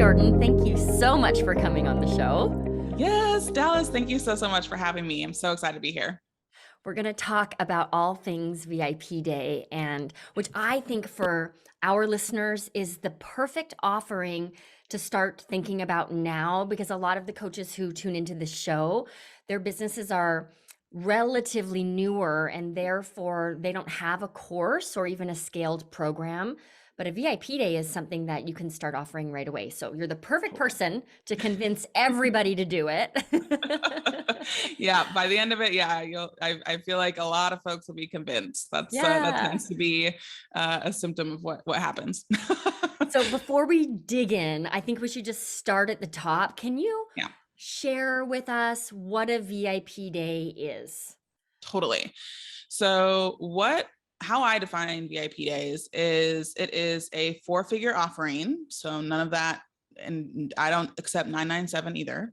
Jordan, thank you so much for coming on the show. Yes, Dallas, thank you so much for having me. I'm so excited to be here. We're going to talk about all things VIP Day, and which I think for our listeners is the perfect offering to start thinking about now, because a lot of the coaches who tune into the show, their businesses are relatively newer and therefore they don't have a course or even a scaled program. But a VIP day is something that you can start offering right away. So you're the perfect person to convince everybody to do it. Yeah, by the end of it, yeah, I feel like a lot of folks will be convinced. That Yeah. tends to be a symptom of what happens. So before we dig in, I think we should just start at the top. Can you Yeah, share with us what a VIP day is? totally. So how I define VIP days is it is a 4-figure offering. So none of that, and I don't accept 997 either.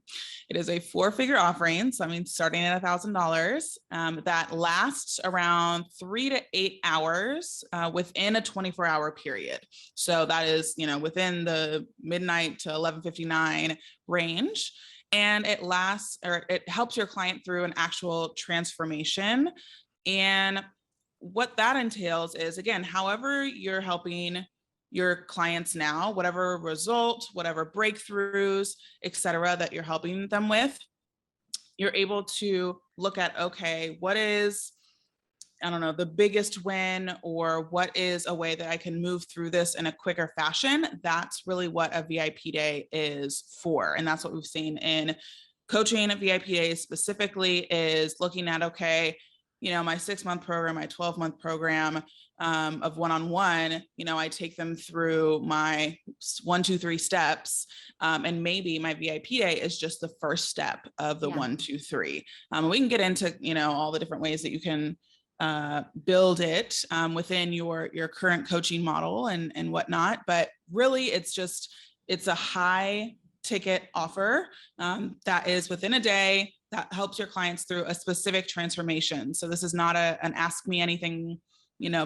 It is a 4-figure offering. So I mean, starting at $1,000 that lasts around 3 to 8 hours within a 24-hour period. So that is, within the midnight to 11:59 range. And it helps your client through an actual transformation. And what that entails is, again, however you're helping your clients now, whatever result, whatever breakthroughs, et cetera, that you're helping them with, you're able to look at, okay, what is, I don't know, the biggest win, or what is a way that I can move through this in a quicker fashion? That's really what a VIP day is for. And that's what we've seen in coaching at VIP days specifically, is looking at, okay, my 6-month program, my 12-month program of one-on-one, I take them through my 1, 2, 3 steps. And maybe my VIP day is just the first step of the 1, 2, 3. We can get into, all the different ways that you can build it within your current coaching model and whatnot. But really, it's a high ticket offer that is within a day, that helps your clients through a specific transformation. So this is not an ask me anything,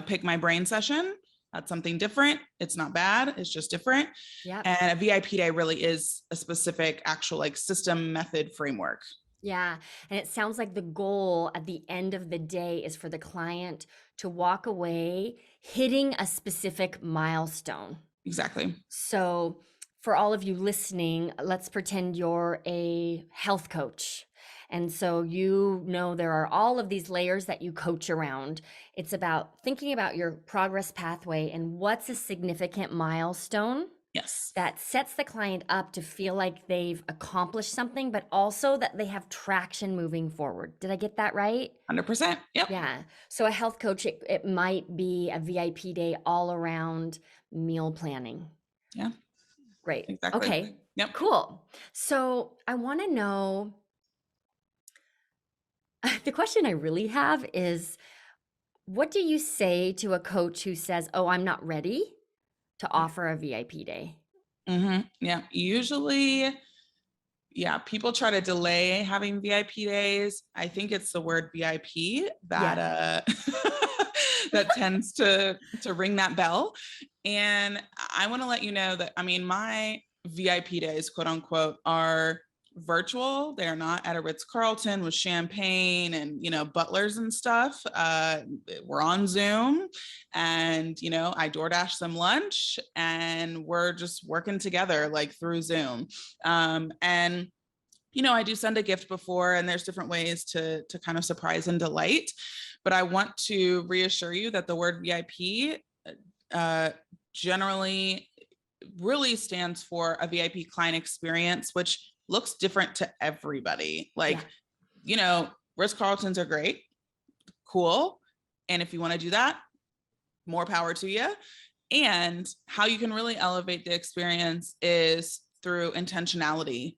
pick my brain session. That's something different. It's not bad. It's just different. Yep. And a VIP day really is a specific actual system, method, framework. Yeah. And it sounds like the goal at the end of the day is for the client to walk away hitting a specific milestone. Exactly. So for all of you listening, let's pretend you're a health coach. And so there are all of these layers that you coach around. It's about thinking about your progress pathway and what's a significant milestone. Yes. That sets the client up to feel like they've accomplished something, but also that they have traction moving forward. Did I get that right? 100%. Yep. Yeah. So a health coach, it might be a VIP day all around meal planning. Yeah. Great. Exactly. Okay. Yep. Cool. So I want to know, the question I really have is, what do you say to a coach who says, "Oh, I'm not ready to offer a VIP day"? Mm-hmm. Yeah. Usually, people try to delay having VIP days. I think it's the word VIP that that tends to ring that bell. And I want to let you know that, my VIP days, quote unquote, are virtual. They're not at a Ritz-Carlton with champagne and, butlers and stuff. We're on Zoom, and, I DoorDash some lunch, and we're just working together through Zoom. And I do send a gift before, and there's different ways to kind of surprise and delight. But I want to reassure you that the word VIP generally really stands for a VIP client experience, which looks different to everybody. Ritz-Carltons are great, cool. And if you want to do that, more power to you. And how you can really elevate the experience is through intentionality.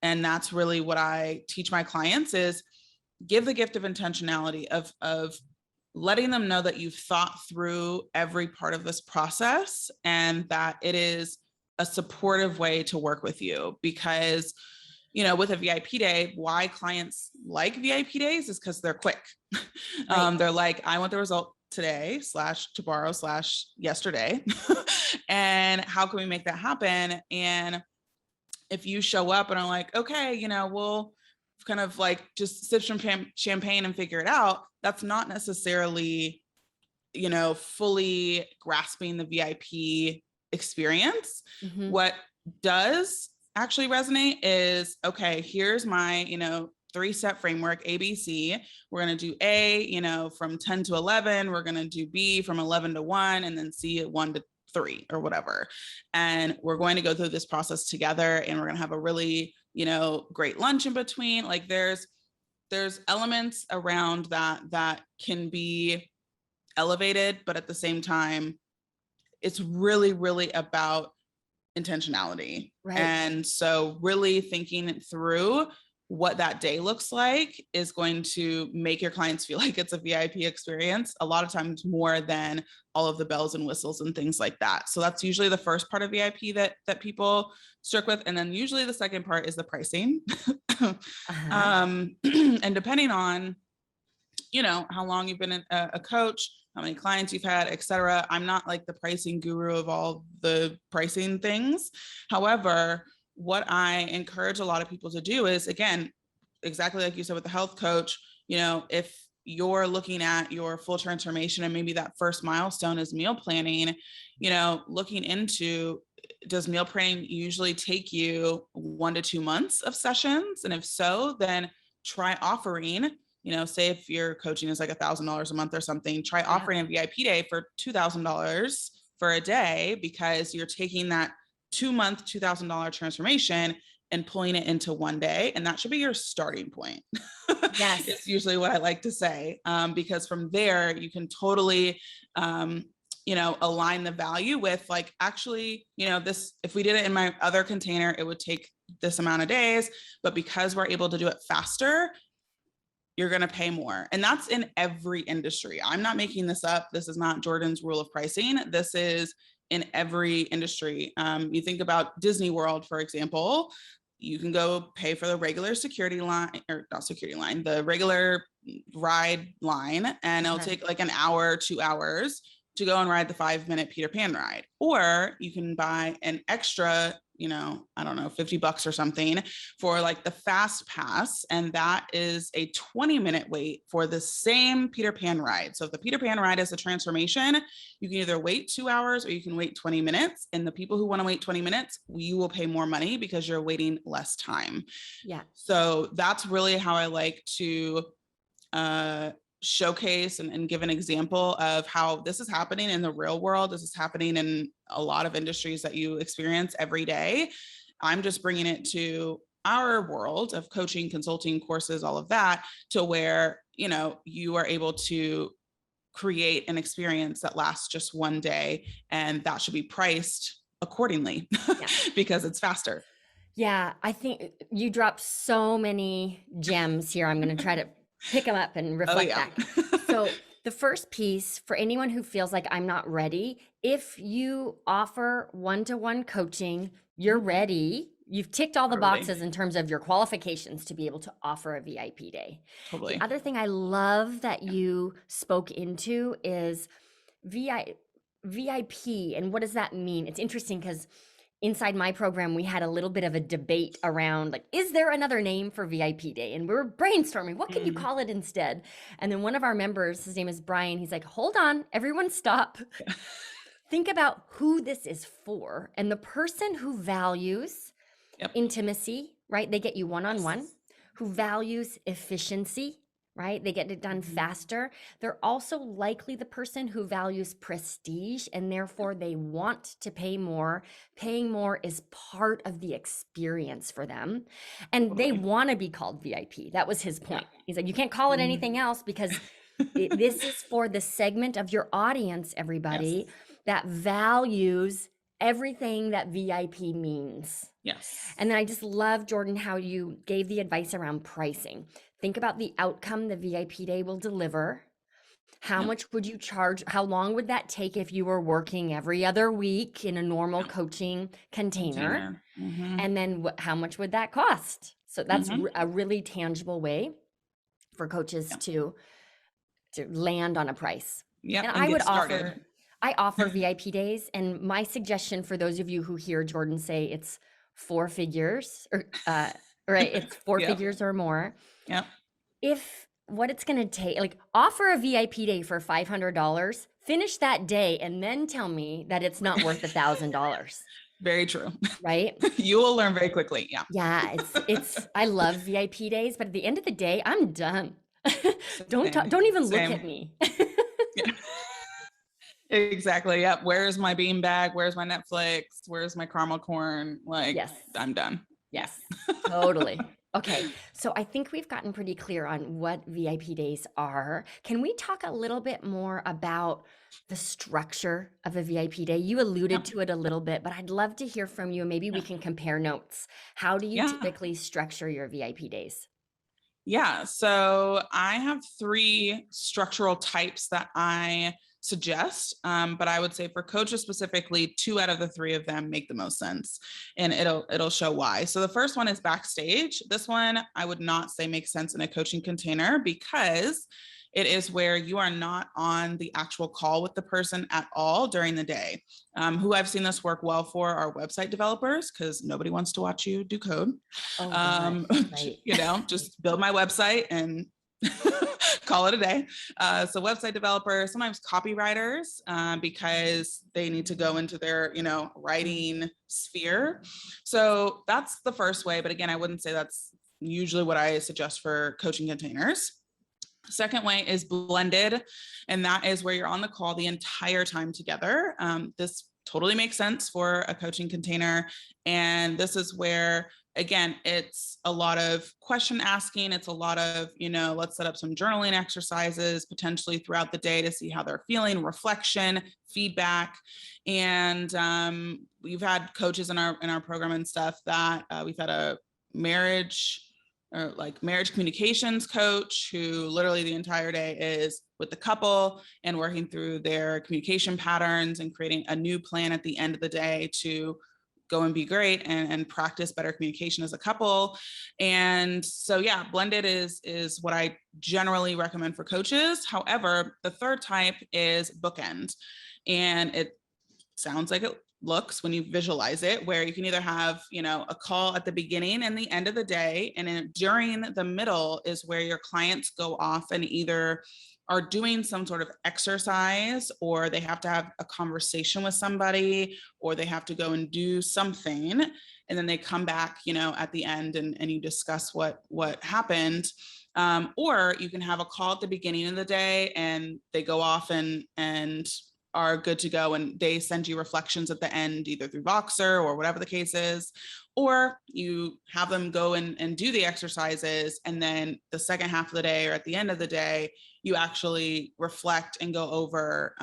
And that's really what I teach my clients, is give the gift of intentionality, of letting them know that you've thought through every part of this process, and that it is a supportive way to work with you. Because, with a VIP day, why clients like VIP days is because they're quick. Right. They're like, I want the result today / tomorrow / yesterday. And how can we make that happen? And if you show up and are like, okay, we'll kind of like just sip some champagne and figure it out, that's not necessarily, fully grasping the VIP experience. Mhm. What does actually resonate is, okay, here's my, 3-step framework, ABC. We're going to do A, from 10 to 11. We're going to do B from 11 to 1, and then C at 1 to 3 or whatever. And we're going to go through this process together, and we're going to have a really, great lunch in between. Like there's elements around that can be elevated, but at the same time, it's really, really about intentionality. Right. And so really thinking through what that day looks like is going to make your clients feel like it's a VIP experience, a lot of times more than all of the bells and whistles and things like that. So that's usually the first part of VIP that people struck with. And then usually the second part is the pricing. And depending on, how long you've been a coach, how many clients you've had, et cetera. I'm not like the pricing guru of all the pricing things. However, what I encourage a lot of people to do is, again, exactly like you said with the health coach, if you're looking at your full transformation and maybe that first milestone is meal planning, looking into, does meal planning usually take you 1 to 2 months of sessions? And if so, then try offering, say if your coaching is like $1,000 a month or something, try offering a VIP day for $2,000 for a day, because you're taking that 2-month, $2,000 transformation and pulling it into one day. And that should be your starting point. Yes. It's usually what I like to say, because from there you can totally, align the value with like, actually, this, if we did it in my other container, it would take this amount of days, but because we're able to do it faster, you're going to pay more. And that's in every industry. I'm not making this up. This is not Jordan's rule of pricing. This is in every industry. You think about Disney World, for example, you can go pay for the regular security line, or not security line, the regular ride line, and it'll take like an hour, 2 hours to go and ride the 5-minute Peter Pan ride. Or you can buy an extra, I don't know, $50 or something for like the fast pass. And that is a 20-minute wait for the same Peter Pan ride. So if the Peter Pan ride is a transformation, you can either wait 2 hours or you can wait 20 minutes. And the people who want to wait 20 minutes, you will pay more money because you're waiting less time. Yeah. So that's really how I like to showcase and give an example of how this is happening in the real world. This is happening in a lot of industries that you experience every day. I'm just bringing it to our world of coaching, consulting, courses, all of that, to where, you are able to create an experience that lasts just one day, and that should be priced accordingly because it's faster. Yeah, I think you dropped so many gems here. I'm going to try to pick them up and reflect back. So the first piece, for anyone who feels like I'm not ready, if you offer one-to-one coaching, you're ready. You've ticked all the boxes in terms of your qualifications to be able to offer a VIP day. Totally. The other thing I love that you spoke into is VIP. And what does that mean? It's interesting because inside my program, we had a little bit of a debate around like, is there another name for VIP Day? And we were brainstorming, what can you call it instead? And then one of our members, his name is Brian, he's like, hold on, everyone stop. Think about who this is for. And the person who values intimacy, right? They get you one-on-one, who values efficiency, right? They get it done faster. They're also likely the person who values prestige, and therefore they want to pay more. Paying more is part of the experience for them. And they want to be called VIP. That was his point. He's like, you can't call it anything else because this is for the segment of your audience, everybody, that values everything that VIP means. Yes. And then I just love, Jordan, how you gave the advice around pricing. Think about the outcome the VIP day will deliver. How much would you charge? How long would that take if you were working every other week in a normal coaching container? And then how much would that cost? So that's a really tangible way for coaches to land on a price. Yeah. And I would offer VIP days. And my suggestion for those of you who hear Jordan say it's four figures or, right. It's four Yep. figures or more. Yep. If what it's going to take, like offer a VIP day for $500, finish that day, and then tell me that it's not worth $1,000, Very true. right? You will learn very quickly. Yeah. Yeah, I love VIP days, but at the end of the day, I'm done. Don't even look Same. at me. Yeah. Exactly. Yep. Where's my beanbag? Where's my Netflix? Where's my caramel corn? Like, Yes. I'm done. Yes, totally. Okay, so I think we've gotten pretty clear on what VIP days are. Can we talk a little bit more about the structure of a VIP day? You alluded to it a little bit, but I'd love to hear from you. Maybe we can compare notes. How do you Yeah. typically structure your VIP days? Yeah. So I have 3 structural types that I suggest. But I would say for coaches specifically, 2 out of the 3 of them make the most sense. And it'll show why. So the first one is backstage. This one I would not say makes sense in a coaching container because it is where you are not on the actual call with the person at all during the day. Who I've seen this work well for are website developers because nobody wants to watch you do code. Oh, God, right. You know, just build my website and call it a day. So website developers, sometimes copywriters, because they need to go into their, you know, writing sphere. So that's the first way. But again, I wouldn't say that's usually what I suggest for coaching containers. Second way is blended, and that is where you're on the call the entire time together. This totally makes sense for a coaching container. And this is where, again, it's a lot of question asking. It's a lot of, you know, let's set up some journaling exercises potentially throughout the day to see how they're feeling, reflection, feedback. And we've had coaches in our program and stuff that we've had a marriage communications coach who literally the entire day is with the couple and working through their communication patterns and creating a new plan at the end of the day to go and be great and practice better communication as a couple. And so, yeah, blended is what I generally recommend for coaches. However, the third type is bookend. And it sounds like it looks when you visualize it, where you can either have, you know, a call at the beginning and the end of the day, and then during the middle is where your clients go off and either are doing some sort of exercise, or they have to have a conversation with somebody, or they have to go and do something, and then they come back, you know, at the end and you discuss what happened. Or you can have a call at the beginning of the day and they go off and are good to go, and they send you reflections at the end, either through Voxer or whatever the case is, or you have them go and do the exercises, and then the second half of the day or at the end of the day, you actually reflect and go over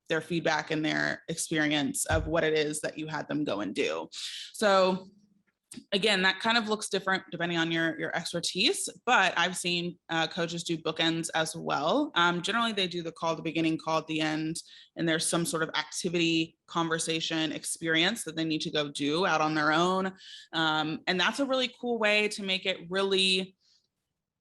their feedback and their experience of what it is that you had them go and do. So again, that kind of looks different depending on your expertise, but I've seen coaches do bookends as well. Generally, they do the call at the beginning, call at the end, and there's some sort of activity, conversation, experience that they need to go do out on their own. And that's a really cool way to make it really,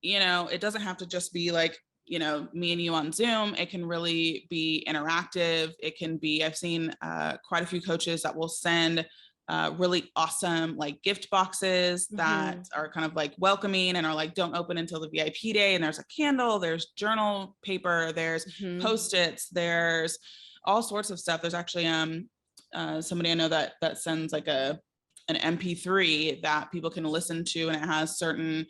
you know, it doesn't have to just be like, you know, me and you on Zoom. It can really be interactive. It can be, I've seen quite a few coaches that will send really awesome like gift boxes that are kind of like welcoming and are like, don't open until the VIP day. And there's a candle, there's journal paper, there's Post-its, there's all sorts of stuff. There's actually somebody I know that sends like an MP3 that people can listen to, and it has certain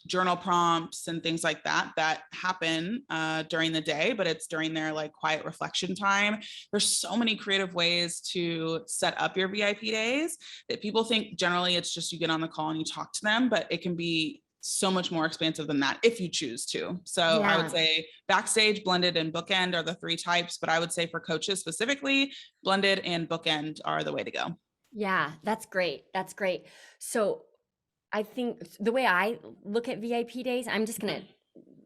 journal prompts and things like that happen during the day, but it's during their like quiet reflection time. There's so many creative ways to set up your VIP days that people think generally it's just you get on the call and you talk to them, but it can be so much more expansive than that if you choose to. So I would say backstage, blended, and bookend are the 3 types, but I would say for coaches specifically, blended and bookend are the way to go. Yeah, that's great. That's great. So I think the way I look at VIP days, I'm just going to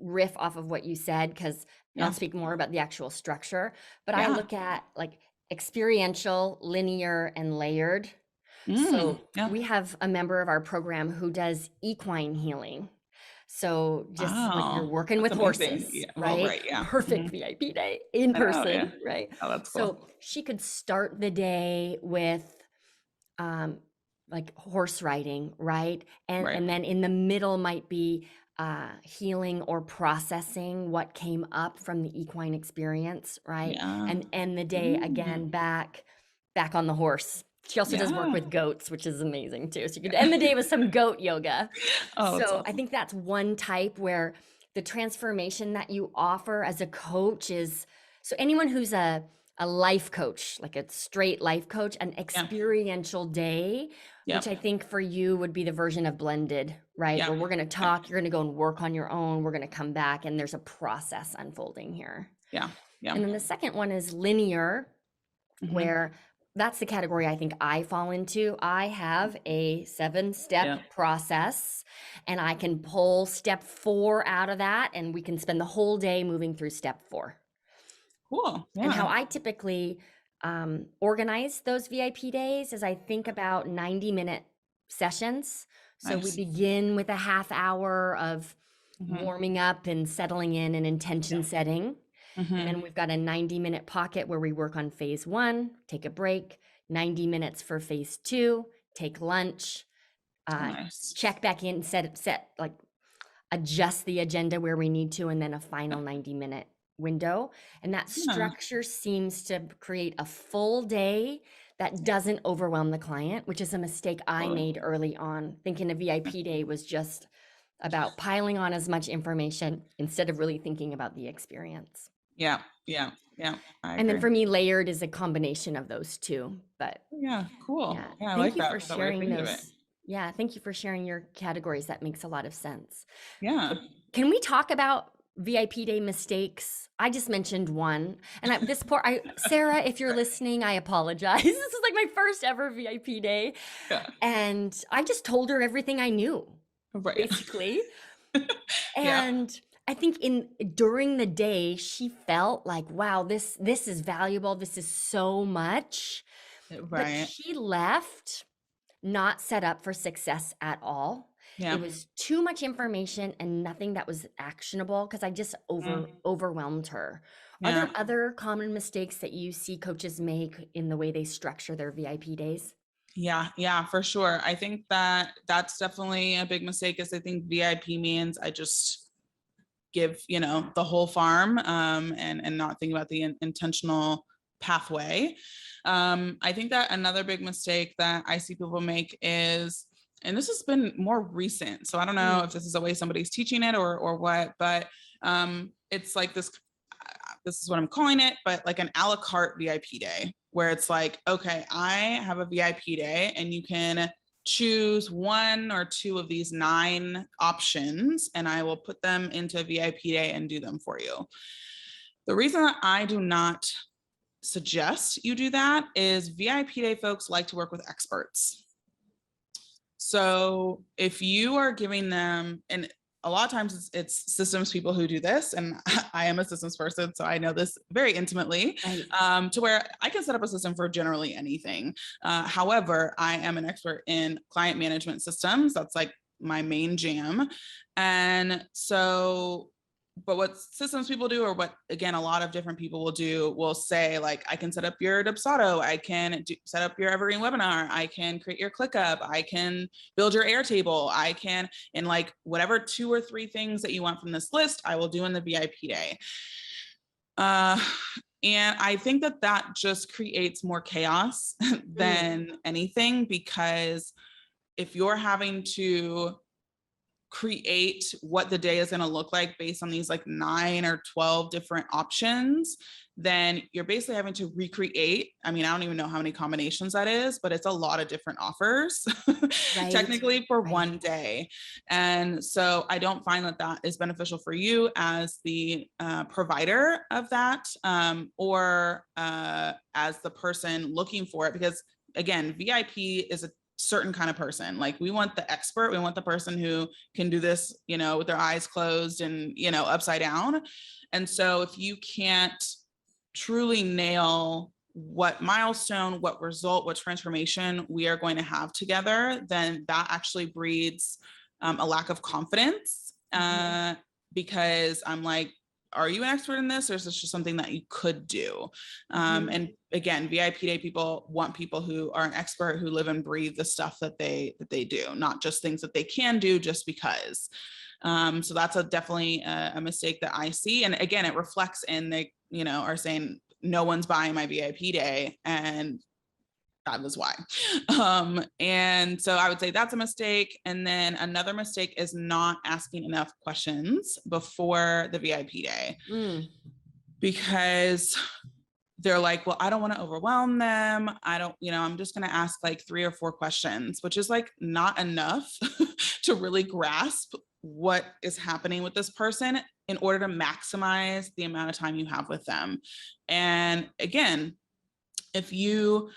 riff off of what you said because I'll speak more about the actual structure, but I look at like experiential, linear, and layered. So we have a member of our program who does equine healing. So just like you're working with horses, right? Well, right, yeah. Perfect VIP day in person, right? Oh, that's cool. So she could start the day with um, like horse riding, right? And Right. and then in the middle might be healing or processing what came up from the equine experience, right? Yeah. And end the day again Mm. back on the horse. She also does work Yeah. with goats, which is amazing too. So you could end the day with some goat yoga. Oh, that's So I awesome. think that's one type where the transformation that you offer as a coach is, so anyone who's a life coach, like a straight life coach, an Yeah. experiential day, which Yep. I think for you would be the version of blended, right? Yeah. Where we're going to Yep. talk, you're going to go and work on your own, we're going to come back, and there's a process unfolding here. Yeah. Yeah. And then the second one is linear, Hmm. where that's the category I think I fall into. I have a 7-step Yeah. process, and I can pull step 4 out of that, and we can spend the whole day moving through step 4. Cool. And how Yeah. I typically organize those VIP days is I think about 90-minute sessions. So we Nice. begin with a half hour of Hmm. warming up and settling in and intention setting. And Hmm. then we've got a 90-minute pocket where we work on phase 1, take a break, 90 minutes for phase 2, take lunch, Oh, nice. check back in, like adjust the agenda where we need to, and then a final 90-minute window. And that Yeah. structure seems to create a full day that doesn't overwhelm the client, which is a mistake I Totally. made early on, thinking a VIP day was just about piling on as much information instead of really thinking about the experience. Yeah. Yeah. Yeah. I And then agree. for me, layered is a combination of those two. But Yeah. Cool. yeah, Yeah. I thank like you for that way of sharing thinking of it. those. Yeah, thank you for sharing your categories. That makes a lot of sense. Yeah. Can we talk about VIP day mistakes? I just mentioned one, and Sarah, if you're listening, I apologize. This is like my first ever VIP day, Yeah. and I just told her everything I knew, Right. basically. Yeah. And I think during the day, she felt like, wow, this is valuable. This is so much. But Right. she left not set up for success at all. Yeah. It was too much information and nothing that was actionable because I just overwhelmed her. Are Yeah. there other common mistakes that you see coaches make in the way they structure their VIP days? Yeah, yeah, for sure. I think that that's definitely a big mistake is I think VIP means I just give, the whole farm and not think about the intentional pathway. I think that another big mistake that I see people make is, and this has been more recent, so I don't know if this is a way somebody's teaching it or what, but it's like this is what I'm calling it, but like an a la carte VIP day where it's like, okay, I have a VIP day and you can choose 1 or 2 of these 9 options and I will put them into a VIP day and do them for you. The reason that I do not suggest you do that is VIP day folks like to work with experts. So if you are giving them, and a lot of times it's systems people who do this, and I am a systems person, so I know this very intimately, Right. to where I can set up a system for generally anything. However, I am an expert in client management systems. That's like my main jam. And so, but what systems people do, or what, again, a lot of different people will do, will say like, I can set up your Dubsado, I can set up your Evergreen webinar, I can create your ClickUp, I can build your Airtable, I can, and like whatever 2 or 3 things that you want from this list, I will do in the VIP day. And I think that that just creates more chaos than anything, because if you're having to create what the day is going to look like based on these like 9 or 12 different options, then you're basically having to recreate. I mean, I don't even know how many combinations that is, but it's a lot of different offers Right. technically for Right. one day. And so I don't find that that is beneficial for you as the provider of that, or as the person looking for it, because again, VIP is a certain kind of person. Like we want the expert, we want the person who can do this, with their eyes closed and, upside down. And so if you can't truly nail what milestone, what result, what transformation we are going to have together, then that actually breeds a lack of confidence, because I'm like, are you an expert in this, or is this just something that you could do? And again, VIP day people want people who are an expert, who live and breathe the stuff that they do, not just things that they can do just because. So that's definitely a mistake that I see. And again, it reflects in they, are saying no one's buying my VIP day, and that was why. And so I would say that's a mistake. And then another mistake is not asking enough questions before the VIP day, because they're like, well, I don't want to overwhelm them. I don't, I'm just going to ask like 3 or 4 questions, which is like not enough to really grasp what is happening with this person in order to maximize the amount of time you have with them. And again, if you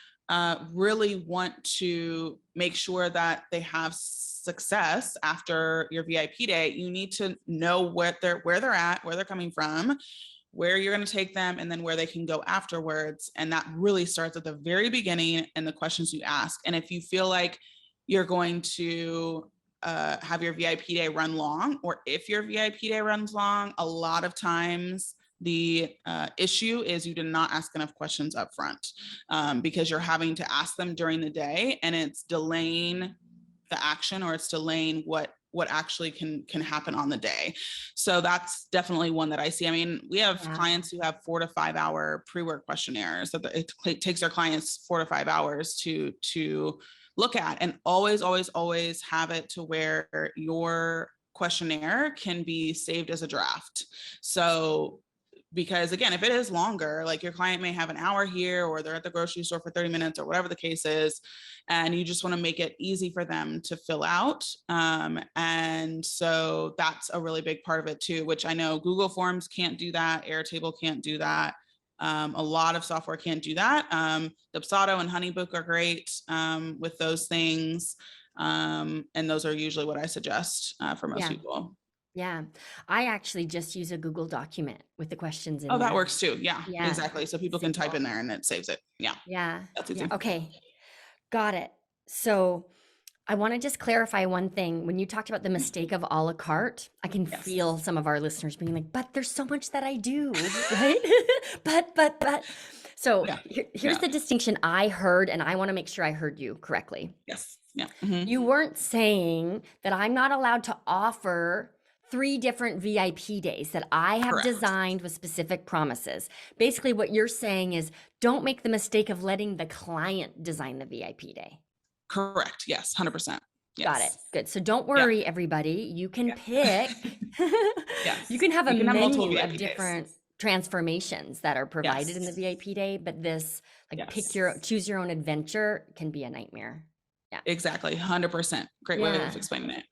really want to make sure that they have success after your VIP day, you need to know where they're at, where they're coming from, where you're going to take them, and then where they can go afterwards. And that really starts at the very beginning and the questions you ask. And if you feel like you're going to have your VIP day run long, or if your VIP day runs long, a lot of times the issue is you did not ask enough questions up front, because you're having to ask them during the day, and it's delaying the action, or it's delaying what actually can happen on the day. So that's definitely one that I see. I mean, we have clients who have 4 to 5 hour pre-work questionnaires that it takes their clients 4 to 5 hours to look at, and always have it to where your questionnaire can be saved as a draft. So because again, if it is longer, like your client may have an hour here, or they're at the grocery store for 30 minutes or whatever the case is, and you just want to make it easy for them to fill out. And so that's a really big part of it too, which I know Google Forms can't do that. Airtable can't do that. A lot of software can't do that. Dubsado and Honeybook are great with those things. And those are usually what I suggest for most people. Yeah. I actually just use a Google document with the questions in there. there. That works too. Yeah, exactly. So people can type in there and it saves it. Yeah. That's easy. Okay. Got it. So I want to just clarify one thing. When you talked about the mistake of a la carte, I can feel some of our listeners being like, but there's so much that I do, right? but. So here's the distinction I heard, and I want to make sure I heard you correctly. Yes. Yeah. Mm-hmm. You weren't saying that I'm not allowed to offer 3 different VIP days that I have designed with specific promises. Basically, what you're saying is don't make the mistake of letting the client design the VIP day. Correct. Yes. 100%. Yes. Got it. Good. So don't worry, everybody. You can pick. You can have a menu of different transformations that are provided in the VIP day, but this choose your own adventure can be a nightmare. Yeah. Exactly. 100%. Great way of explaining it.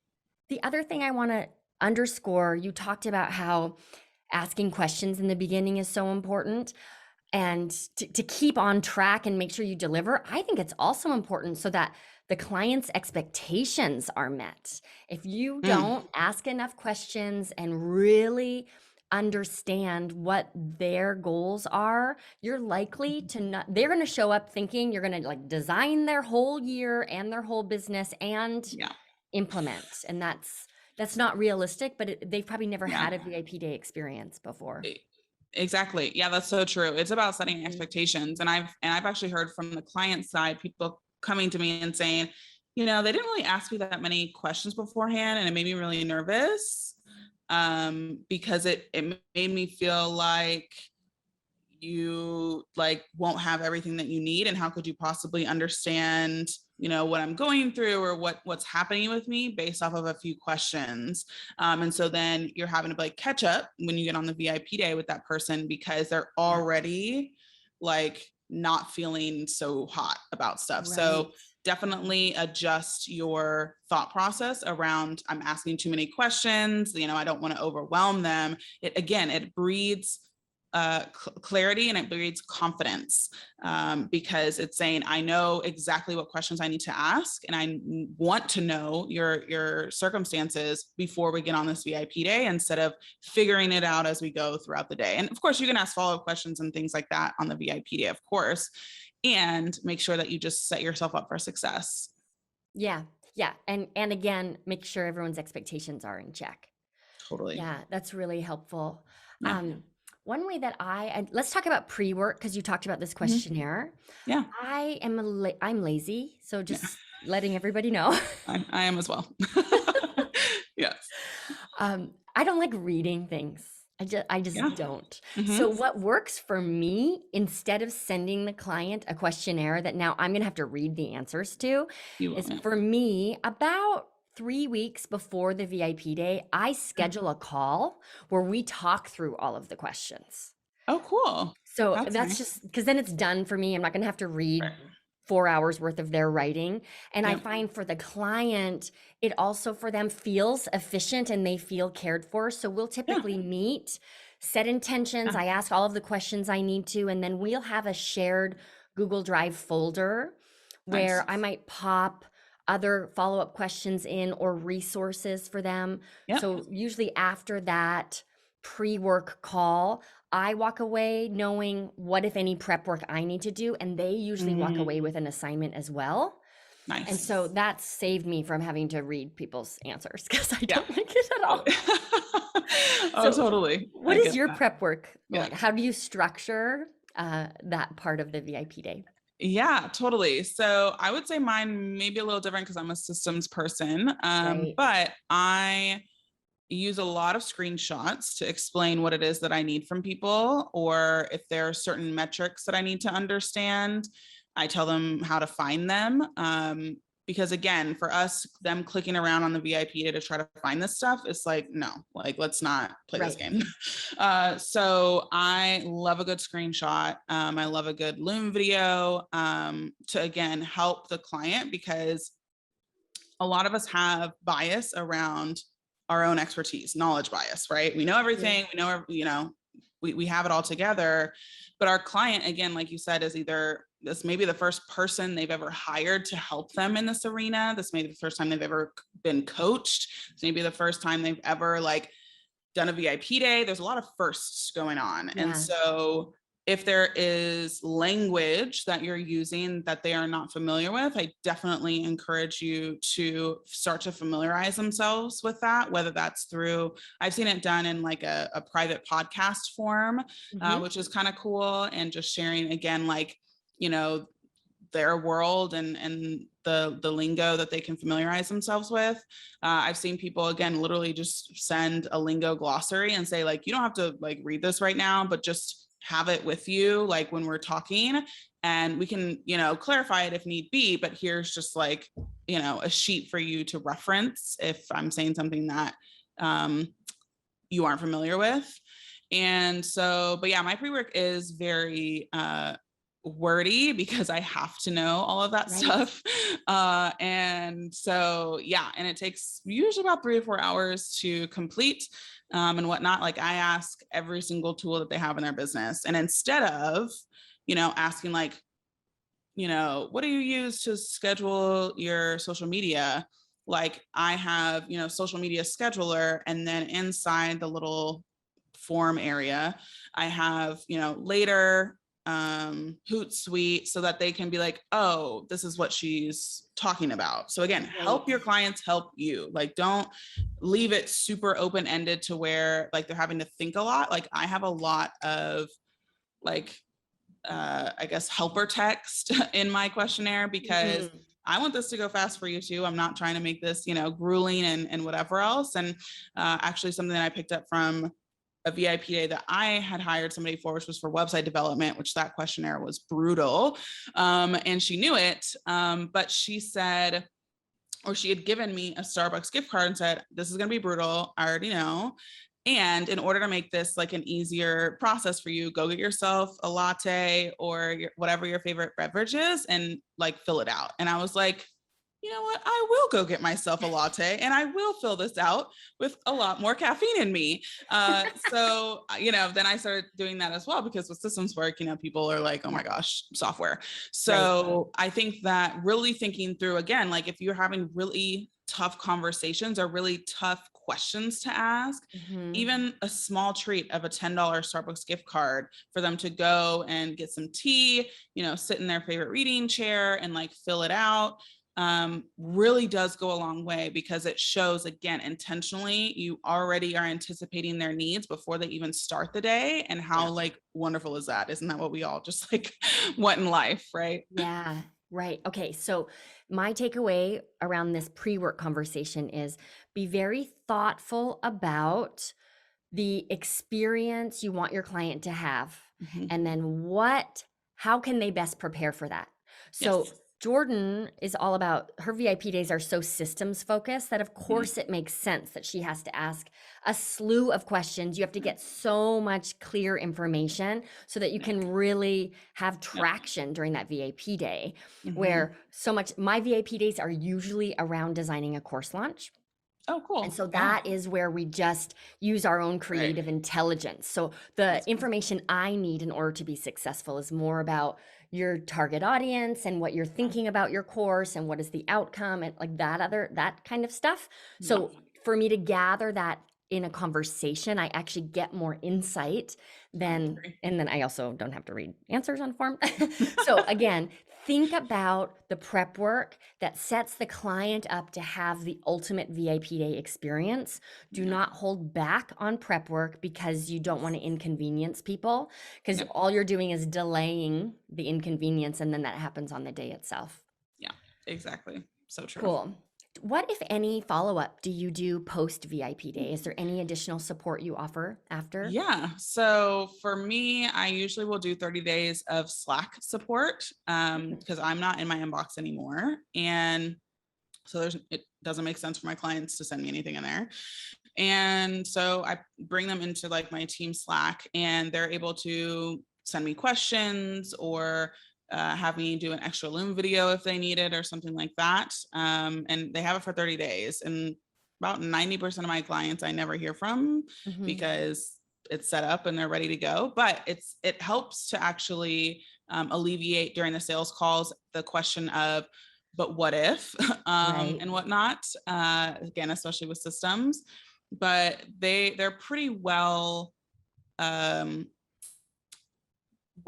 The other thing I want to underscore, you talked about how asking questions in the beginning is so important, and to keep on track and make sure you deliver. I think it's also important so that the client's expectations are met. If you don't ask enough questions and really understand what their goals are, you're likely to not, they're going to show up thinking you're going to like design their whole year and their whole business and implement. And that's not realistic, but they've probably never had a VIP day experience before. Exactly. Yeah, that's so true. It's about setting expectations. And I've actually heard from the client side, people coming to me and saying, they didn't really ask me that many questions beforehand, and it made me really nervous because it made me feel like you won't have everything that you need, and how could you possibly understand what I'm going through, or what's happening with me based off of a few questions. And so then you're having to catch up when you get on the VIP day with that person, because they're already not feeling so hot about stuff. Right. So definitely adjust your thought process around, I'm asking too many questions, I don't want to overwhelm them. It breeds clarity, and it breeds confidence, because it's saying, I know exactly what questions I need to ask, and I want to know your circumstances before we get on this VIP day, instead of figuring it out as we go throughout the day. And of course, you can ask follow-up questions and things like that on the VIP day, of course, and make sure that you just set yourself up for success. Yeah. And again, make sure everyone's expectations are in check. Totally. Yeah, that's really helpful. Yeah. One way that let's talk about pre-work because you talked about this Mhm. questionnaire. Yeah. I'm lazy, so Yeah. just letting everybody know. I am as well. Yes. I don't like reading things. I Yeah. just don't. So Hmm. what works for me, instead of sending the client a questionnaire that now I'm gonna have to read the answers to, You will. is Yeah. for me about 3 weeks before the VIP day, I Yeah. schedule a call where we talk through all of the questions. Oh, cool. So That's that's nice. just because then it's done for me. I'm not going to have to read Right. 4 hours worth of their writing. And I Yep. find for the client, it also for them feels efficient and they feel cared for. So we'll Yeah. typically meet, set intentions. Yeah. I ask all of the questions I need to, and then we'll have a shared Google Drive folder Nice. where I might pop other follow-up questions in or resources for them. Yep. So usually after that pre-work call, I walk away knowing what, if any, prep work I need to do, and they usually walk away with an assignment as well. And Nice. so that's saved me from having to read people's answers because I Yeah. don't like it at all. Oh, So, totally. what I is get your that. prep work Yeah. like? How do you structure that part of the VIP day? Yeah, totally. So I would say mine may be a little different because I'm a systems person, Right. but I use a lot of screenshots to explain what it is that I need from people, or if there are certain metrics that I need to understand, I tell them how to find them. Because again, for us, them clicking around on the VIP to try to find this stuff, it's like, no, like, let's not play this Right. game. So I love a good screenshot. I love a good Loom video to, again, help the client, because a lot of us have bias around our own expertise, knowledge bias, right? We know everything, we know, we have it all together, but our client, again, like you said, is either this may be the first person they've ever hired to help them in this arena. This may be the first time they've ever been coached. This may be the first time they've ever like done a VIP day. There's a lot of firsts going on. And Yeah. so if there is language that you're using that they are not familiar with, I definitely encourage you to start to familiarize themselves with that, whether that's through, I've seen it done in like a private podcast form, Mhm. which is kind of cool. And just sharing, again, like, their world and the lingo that they can familiarize themselves with. I've seen people, again, literally just send a lingo glossary and say, like, you don't have to like read this right now, but just have it with you, like when we're talking, and we can, clarify it if need be. But here's just like, a sheet for you to reference if I'm saying something that you aren't familiar with. And so, but yeah, my pre-work is very wordy because I have to know all of that Right. stuff. And so, yeah, and it takes usually about 3 to 4 hours to complete and whatnot. Like, I ask every single tool that they have in their business. And instead of, asking like, what do you use to schedule your social media? Like, I have, social media scheduler, and then inside the little form area, I have, later Hootsuite, so that they can be like, oh, this is what she's talking about. So again, help Right. your clients help you. Like, don't leave it super open-ended to where like they're having to think a lot. Like, I have a lot of like I guess helper text in my questionnaire, because Mhm. I want this to go fast for you too. I'm not trying to make this, grueling and whatever else. And actually something that I picked up from a VIP day that I had hired somebody for, which was for website development, which that questionnaire was brutal. And she knew it. But she said, or she had given me a Starbucks gift card and said, this is going to be brutal. I already know. And in order to make this like an easier process for you, go get yourself a latte or whatever your favorite beverage is, and like fill it out. And I was like, you know what? I will go get myself a latte and I will fill this out with a lot more caffeine in me. So, then I started doing that as well, because with systems work, people are like, oh my gosh, software. Right. So I think that really thinking through, again, like if you're having really tough conversations or really tough questions to ask, Mhm. even a small treat of a $10 Starbucks gift card for them to go and get some tea, sit in their favorite reading chair and like fill it out. really does go a long way, because it shows, again, intentionally, you already are anticipating their needs before they even start the day. And how like wonderful is that? Isn't that what we all just like want in life, right? Yeah, right. Okay. So, my takeaway around this pre-work conversation is be very thoughtful about the experience you want your client to have, Mhm. and then how can they best prepare for that? So Yes. Jordan is all about, her VIP days are so systems focused that of Mhm. course it makes sense that she has to ask a slew of questions. You have to get so much clear information so that you can really have traction during that VIP day, Mhm. where so much, my VIP days are usually around designing a course launch. Oh, And cool. so Yeah. that is where we just use our own Right. creative intelligence. So the That's cool. information I need in order to be successful is more about your target audience and what you're thinking about your course and what is the outcome and like that kind of stuff. Yeah. So for me to gather that in a conversation, I actually get more insight than, and then I also don't have to read answers on form. So again, think about the prep work that sets the client up to have the ultimate VIP day experience. Do not hold back on prep work because you don't want to inconvenience people, because all you're doing is delaying the inconvenience, and then that happens on the day itself. Yeah, exactly. So true. Cool. What, if any, follow-up do you do post VIP day? Is there any additional support you offer after? Yeah. So for me, I usually will do 30 days of Slack support, because I'm not in my inbox anymore. And so it doesn't make sense for my clients to send me anything in there. And so I bring them into like my team Slack, and they're able to send me questions, or have me do an extra Loom video if they need it or something like that. And they have it for 30 days. And about 90% of my clients I never hear from, because it's set up and they're ready to go. But it helps to actually alleviate during the sales calls the question of, but what if, Right. and whatnot, again, especially with systems. But they're pretty um,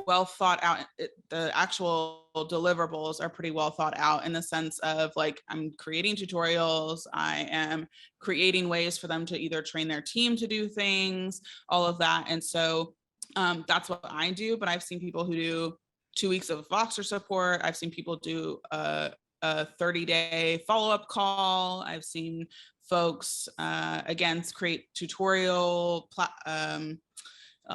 well thought out. The actual deliverables are pretty well thought out, in the sense of like, I'm creating tutorials, I am creating ways for them to either train their team to do things, all of that. And so that's what I do. But I've seen people who do 2 weeks of Voxer support. I've seen people do a 30-day follow-up call. I've seen folks again create tutorial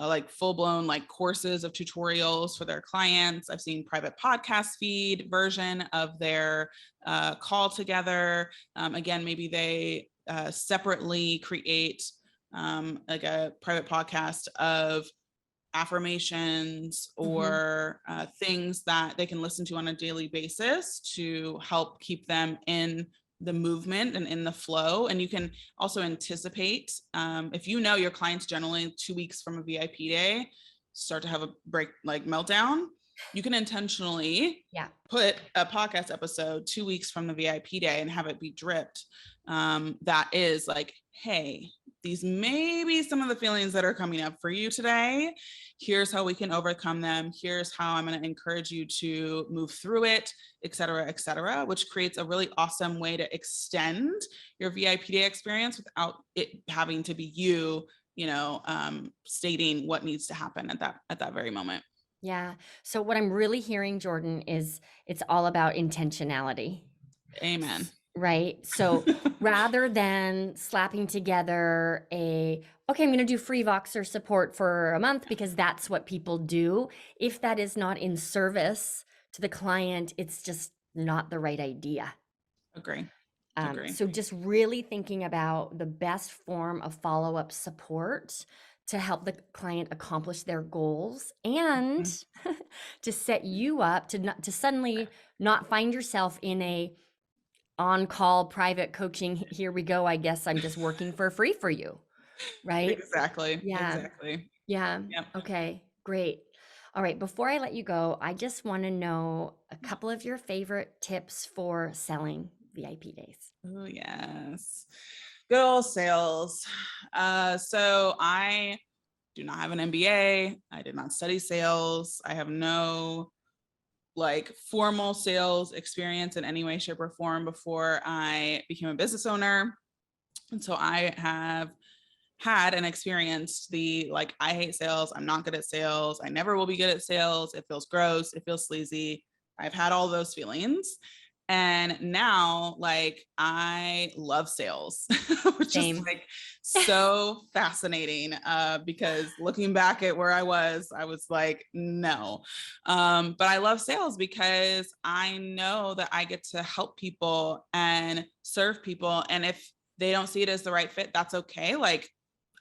like full-blown like courses of tutorials for their clients. I've seen private podcast feed version of their call together. Again, maybe they separately create like a private podcast of affirmations or things that they can listen to on a daily basis to help keep them in the movement and in the flow. And you can also anticipate, if you know your clients generally 2 weeks from a VIP day start to have a break, like meltdown, you can intentionally put a podcast episode 2 weeks from the VIP day and have it be dripped. That is like, hey, these may be some of the feelings that are coming up for you today. Here's how we can overcome them. Here's how I'm going to encourage you to move through it, et cetera, which creates a really awesome way to extend your VIP day experience without it having to be you, stating what needs to happen at that very moment. Yeah. So what I'm really hearing, Jordan, is it's all about intentionality. Amen. Right. So rather than slapping together okay, I'm going to do free Voxer support for a month because that's what people do. If that is not in service to the client, it's just not the right idea. Agree. So just really thinking about the best form of follow-up support to help the client accomplish their goals and to set you up to suddenly not find yourself in a on-call private coaching. Here we go. I guess I'm just working for free for you. Right? Exactly. Yeah. Exactly. Yeah. Yep. Okay, great. All right. Before I let you go, I just want to know a couple of your favorite tips for selling VIP days. Oh, yes. Good old sales. So I do not have an MBA. I did not study sales. I have no like formal sales experience in any way, shape, or form before I became a business owner. And so I have had and experienced the like, I hate sales. I'm not good at sales. I never will be good at sales. It feels gross. It feels sleazy. I've had all those feelings. And now, like, I love sales, which is Same. like so fascinating because looking back at where I was like, no. But I love sales because I know that I get to help people and serve people. And if they don't see it as the right fit, that's okay. Like,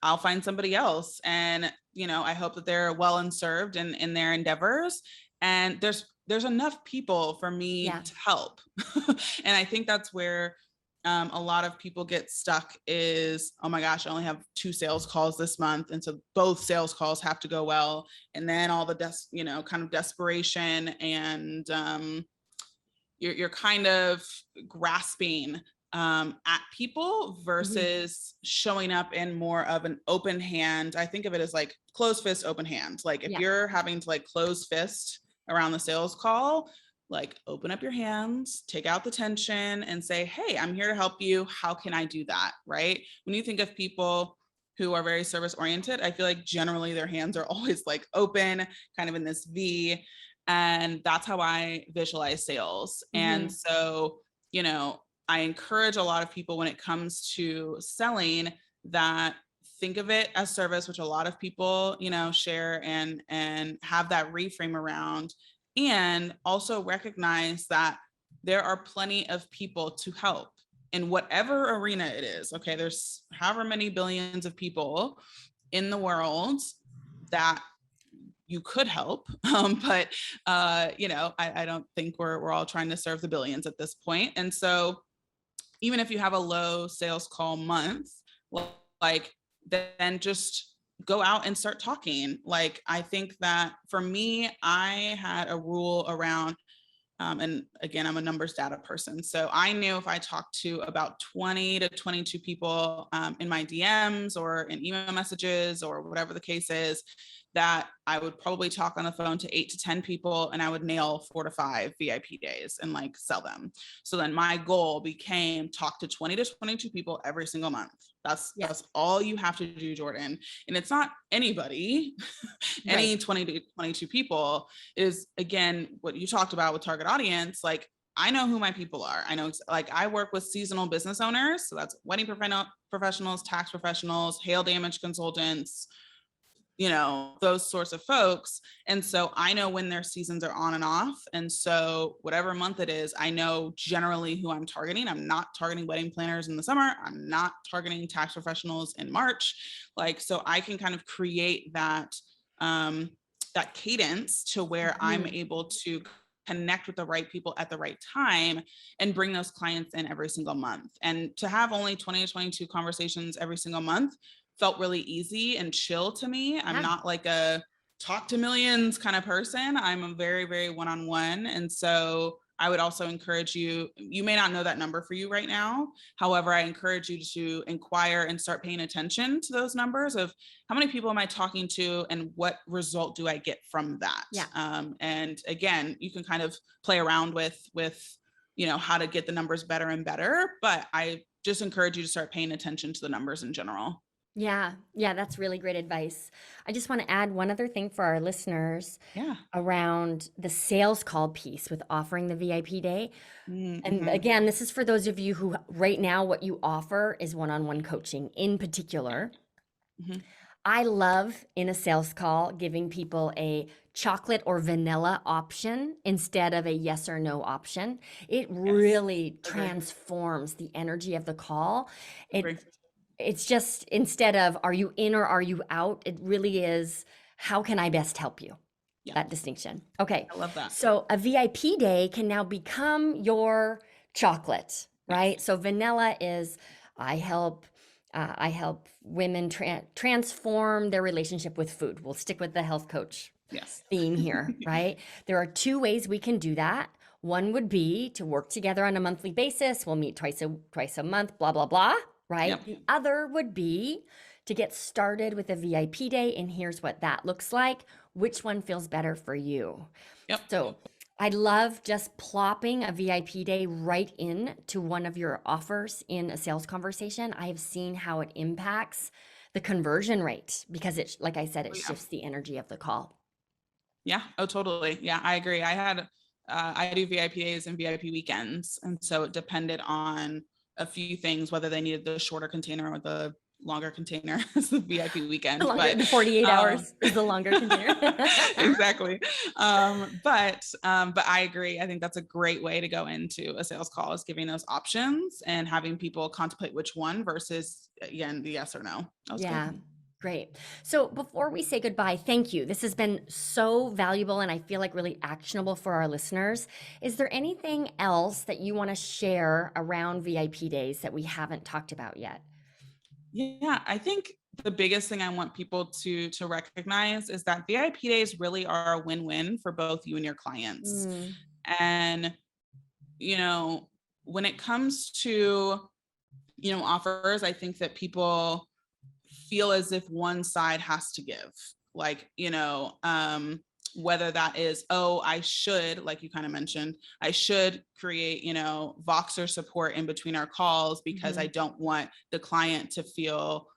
I'll find somebody else. And, you know, I hope that they're well and served in their endeavors. And there's enough people for me to help. And I think that's where a lot of people get stuck is, oh my gosh, I only have 2 sales calls this month. And so both sales calls have to go well. And then all the, kind of desperation and you're kind of grasping at people versus showing up in more of an open hand. I think of it as like closed fist, open hand. Like if you're having to like close fist around the sales call, like open up your hands, take out the tension and say, hey, I'm here to help you. How can I do that? Right? When you think of people who are very service oriented, I feel like generally their hands are always like open, kind of in this V. And that's how I visualize sales. And so, I encourage a lot of people when it comes to selling that think of it as service, which a lot of people, share and have that reframe around, and also recognize that there are plenty of people to help in whatever arena it is. Okay. There's however many billions of people in the world that you could help. But I don't think we're all trying to serve the billions at this point. And so even if you have a low sales call month, like then just go out and start talking. Like, I think that for me, I had a rule around, and again, I'm a numbers data person. So I knew if I talked to about 20 to 22 people in my DMs or in email messages or whatever the case is, that I would probably talk on the phone to 8 to 10 people and I would nail 4 to 5 VIP days and like sell them. So then my goal became talk to 20 to 22 people every single month. That's all you have to do, Jordan. And it's not anybody, any 20 to 22 people is, again, what you talked about with target audience. Like, I know who my people are. I know, like, I work with seasonal business owners. So that's wedding professionals, tax professionals, hail damage consultants, those sorts of folks. And so I know when their seasons are on and off. And so whatever month it is, I know generally who I'm targeting. I'm not targeting wedding planners in the summer. I'm not targeting tax professionals in March. Like, so I can kind of create that, that cadence to where I'm able to connect with the right people at the right time and bring those clients in every single month. And to have only 20 to 22 conversations every single month felt really easy and chill to me. I'm not like a talk to millions kind of person. I'm a very, very one-on-one. And so I would also encourage you, you may not know that number for you right now. However, I encourage you to inquire and start paying attention to those numbers of how many people am I talking to and what result do I get from that? And again, you can kind of play around with, how to get the numbers better and better, but I just encourage you to start paying attention to the numbers in general. Yeah, that's really great advice. I just want to add one other thing for our listeners around the sales call piece with offering the VIP day. And again, this is for those of you who right now what you offer is one-on-one coaching in particular. I love in a sales call giving people a chocolate or vanilla option instead of a yes or no option. It really transforms the energy of the call. It's just, instead of are you in or are you out, it really is how can I best help you? That distinction. Okay. I love that. So a VIP day can now become your chocolate, right? So vanilla is I help women transform their relationship with food. We'll stick with the health coach theme here, right? There are 2 ways we can do that. One would be to work together on a monthly basis. We'll meet twice a month, blah, blah, blah. Right? The other would be to get started with a VIP day, and here's what that looks like. Which one feels better for you? So I love just plopping a VIP day right in to one of your offers in a sales conversation. I have seen how it impacts the conversion rate because it, like I said, it Oh, yeah. shifts the energy of the call. Yeah. Oh, totally. Yeah, I agree. I do VIP days and VIP weekends. And so it depended on a few things, whether they needed the shorter container or the longer container as the VIP The weekend. longer, But the 48 um, hours is the longer container. exactly. But I agree. I think that's a great way to go into a sales call, is giving those options and having people contemplate which one versus, again, the yes or no. That was Yeah, good. great. So before we say goodbye, thank you. This has been so valuable and I feel like really actionable for our listeners. Is there anything else that you want to share around VIP days that we haven't talked about yet? Yeah, I think the biggest thing I want people to recognize is that VIP days really are a win-win for both you and your clients. Mm, And you know, when it comes to, offers, I think that people feel as if one side has to give. Like, whether that is, oh, I should, like you kind of mentioned, I should create, Voxer support in between our calls because I mhm. don't want the client to feel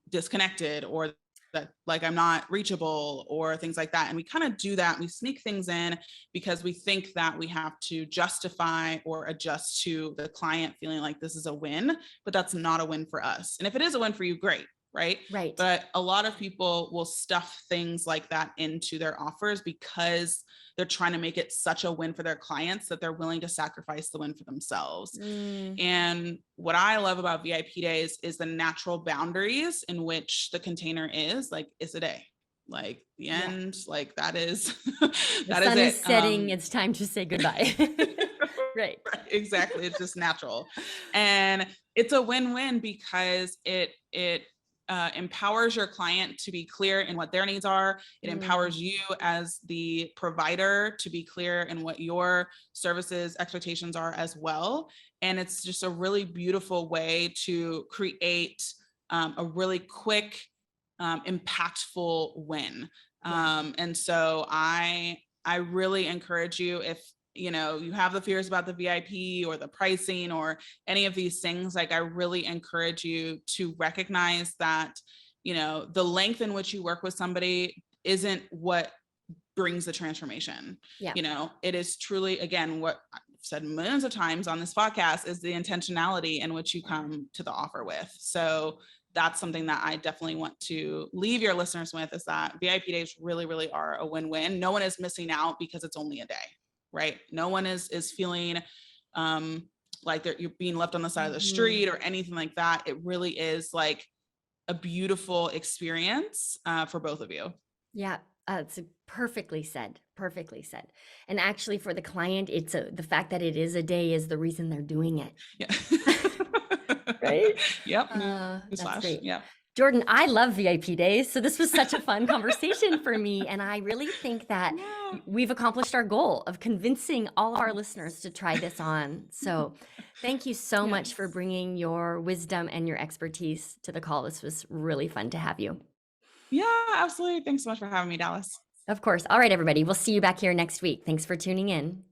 disconnected or that like I'm not reachable or things like that. And we kind of do that. We sneak things in because we think that we have to justify or adjust to the client feeling like this is a win, but that's not a win for us. And if it is a win for you, great. Right. Right. But a lot of people will stuff things like that into their offers because they're trying to make it such a win for their clients that they're willing to sacrifice the win for themselves. Mm, And what I love about VIP days is the natural boundaries in which the container is. Like, it's a day, like the yeah. end, like that is The that is sun is it. setting. It's time to say goodbye. Right. Right, exactly. It's just natural. And it's a win-win because it empowers your client to be clear in what their needs are. It Mm, empowers you as the provider to be clear in what your services expectations are as well. And it's just a really beautiful way to create a really quick, impactful win. yeah. And so I really encourage you, if you have the fears about the VIP or the pricing or any of these things, like I really encourage you to recognize that, the length in which you work with somebody isn't what brings the transformation. Yeah. It is truly, again, what I've said millions of times on this podcast, is the intentionality in which you come to the offer with. So that's something that I definitely want to leave your listeners with, is that VIP days really, really are a win-win. No one is missing out because it's only a day, right? No one is feeling like you're being left on the side of the Mhm. street or anything like that. It really is like a beautiful experience for both of you. Yeah, it's perfectly said. Perfectly said. And actually, for the client, the fact that it is a day is the reason they're doing it. Yeah. Right? Yep. That's Newsflash. great. Yeah. Jordan, I love VIP days. So this was such a fun conversation for me. And I really think that Yeah. we've accomplished our goal of convincing all of our listeners Yes. to try this on. So thank you so much for Yes. bringing your wisdom and your expertise to the call. This was really fun to have you. Yeah, absolutely. Thanks so much for having me, Dallas. Of course. All right, everybody. We'll see you back here next week. Thanks for tuning in.